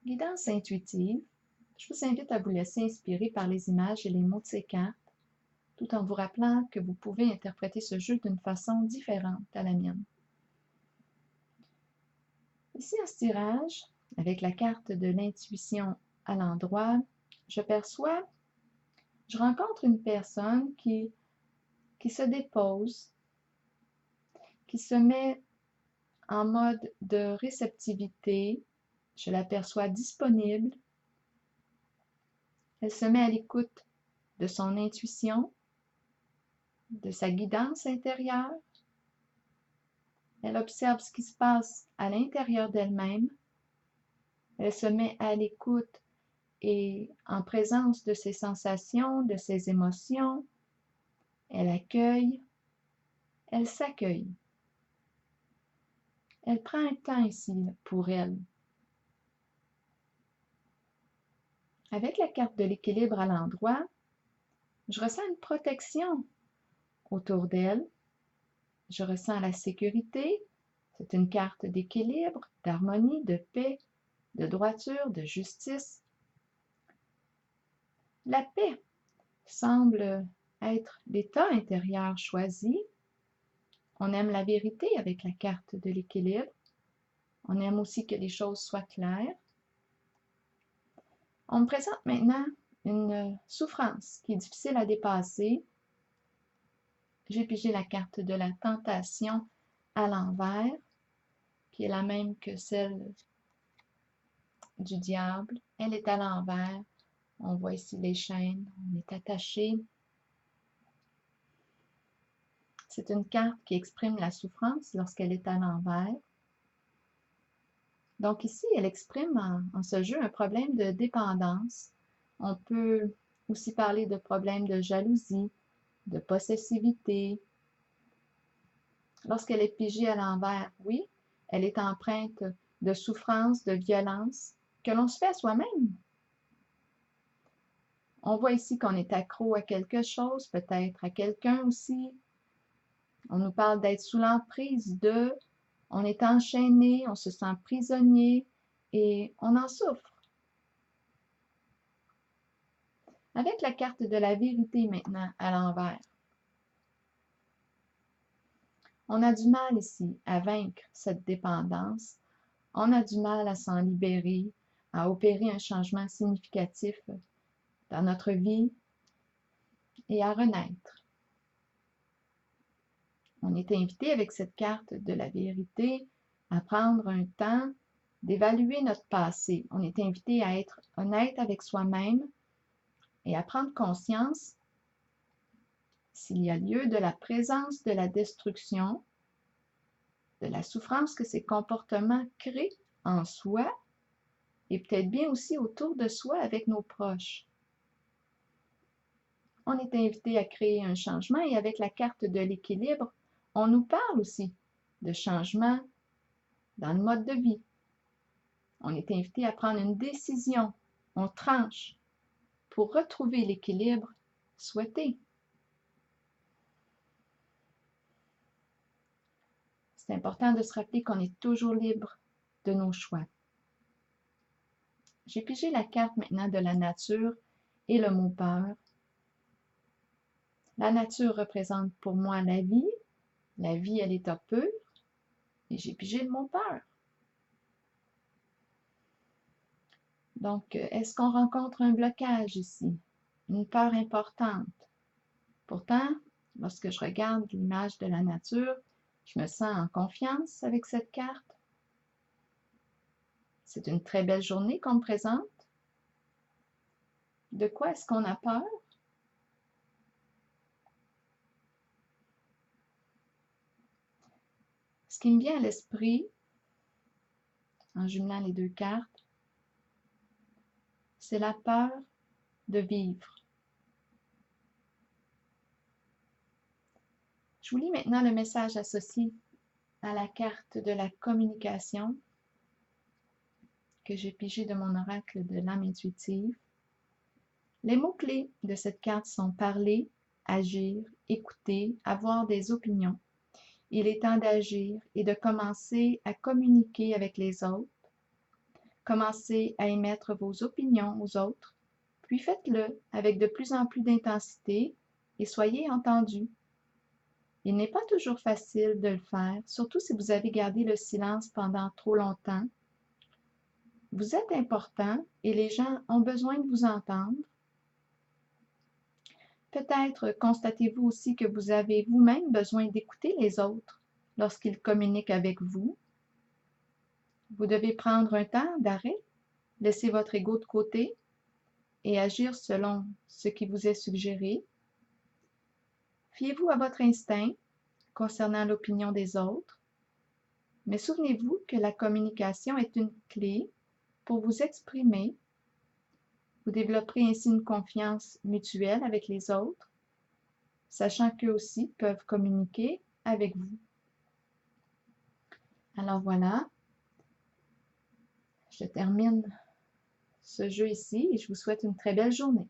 Guidance intuitive, je vous invite à vous laisser inspirer par les images et les mots de ces cartes, tout en vous rappelant que vous pouvez interpréter ce jeu d'une façon différente à la mienne. Ici, en ce tirage, avec la carte de l'intuition à l'endroit, je rencontre une personne qui se dépose, qui se met en mode de réceptivité. Je l'aperçois disponible. Elle se met à l'écoute de son intuition, de sa guidance intérieure. Elle observe ce qui se passe à l'intérieur d'elle-même. Elle se met à l'écoute et en présence de ses sensations, de ses émotions. Elle accueille, elle s'accueille. Elle prend un temps ici pour elle. Avec la carte de l'équilibre à l'endroit, je ressens une protection autour d'elle. Je ressens la sécurité. C'est une carte d'équilibre, d'harmonie, de paix, de droiture, de justice. La paix semble être l'état intérieur choisi. On aime la vérité avec la carte de l'équilibre. On aime aussi que les choses soient claires. On me présente maintenant une souffrance qui est difficile à dépasser. J'ai pigé la carte de la tentation à l'envers, qui est la même que celle du diable. Elle est à l'envers. On voit ici les chaînes. On est attaché. C'est une carte qui exprime la souffrance lorsqu'elle est à l'envers. Donc ici, elle exprime en ce jeu un problème de dépendance. On peut aussi parler de problèmes de jalousie, de possessivité. Lorsqu'elle est pigée à l'envers, oui, elle est empreinte de souffrance, de violence que l'on se fait à soi-même. On voit ici qu'on est accro à quelque chose, peut-être à quelqu'un aussi. On nous parle d'être sous l'emprise de, on est enchaîné, on se sent prisonnier et on en souffre. Avec la carte de la vérité maintenant à l'envers, on a du mal ici à vaincre cette dépendance. On a du mal à s'en libérer, à opérer un changement significatif dans notre vie et à renaître. On est invité avec cette carte de la vérité à prendre un temps d'évaluer notre passé. On est invité à être honnête avec soi-même et à prendre conscience, s'il y a lieu, de la présence de la destruction, de la souffrance que ces comportements créent en soi et peut-être bien aussi autour de soi avec nos proches. On est invité à créer un changement et avec la carte de l'équilibre, on nous parle aussi de changement dans le mode de vie. On est invité à prendre une décision, on tranche pour retrouver l'équilibre souhaité. C'est important de se rappeler qu'on est toujours libre de nos choix. J'ai pigé la carte maintenant de la nature et le mot peur. La nature représente pour moi la vie. La vie est l'état pur. Et j'ai pigé le mot peur. Donc, est-ce qu'on rencontre un blocage ici? Une peur importante. Pourtant, lorsque je regarde l'image de la nature, je me sens en confiance avec cette carte. C'est une très belle journée qu'on me présente. De quoi est-ce qu'on a peur? Ce qui me vient à l'esprit, en jumelant les deux cartes, c'est la peur de vivre. Je vous lis maintenant le message associé à la carte de la communication que j'ai pigé de mon oracle de l'âme intuitive. Les mots-clés de cette carte sont parler, agir, écouter, avoir des opinions. Il est temps d'agir et de commencer à communiquer avec les autres. Commencez à émettre vos opinions aux autres, puis faites-le avec de plus en plus d'intensité et soyez entendus. Il n'est pas toujours facile de le faire, surtout si vous avez gardé le silence pendant trop longtemps. Vous êtes important et les gens ont besoin de vous entendre. Peut-être constatez-vous aussi que vous avez vous-même besoin d'écouter les autres lorsqu'ils communiquent avec vous. Vous devez prendre un temps d'arrêt, laisser votre ego de côté et agir selon ce qui vous est suggéré. Fiez-vous à votre instinct concernant l'opinion des autres, mais souvenez-vous que la communication est une clé pour vous exprimer. Vous développerez ainsi une confiance mutuelle avec les autres, sachant qu'eux aussi peuvent communiquer avec vous. Alors voilà, je termine ce jeu ici et je vous souhaite une très belle journée.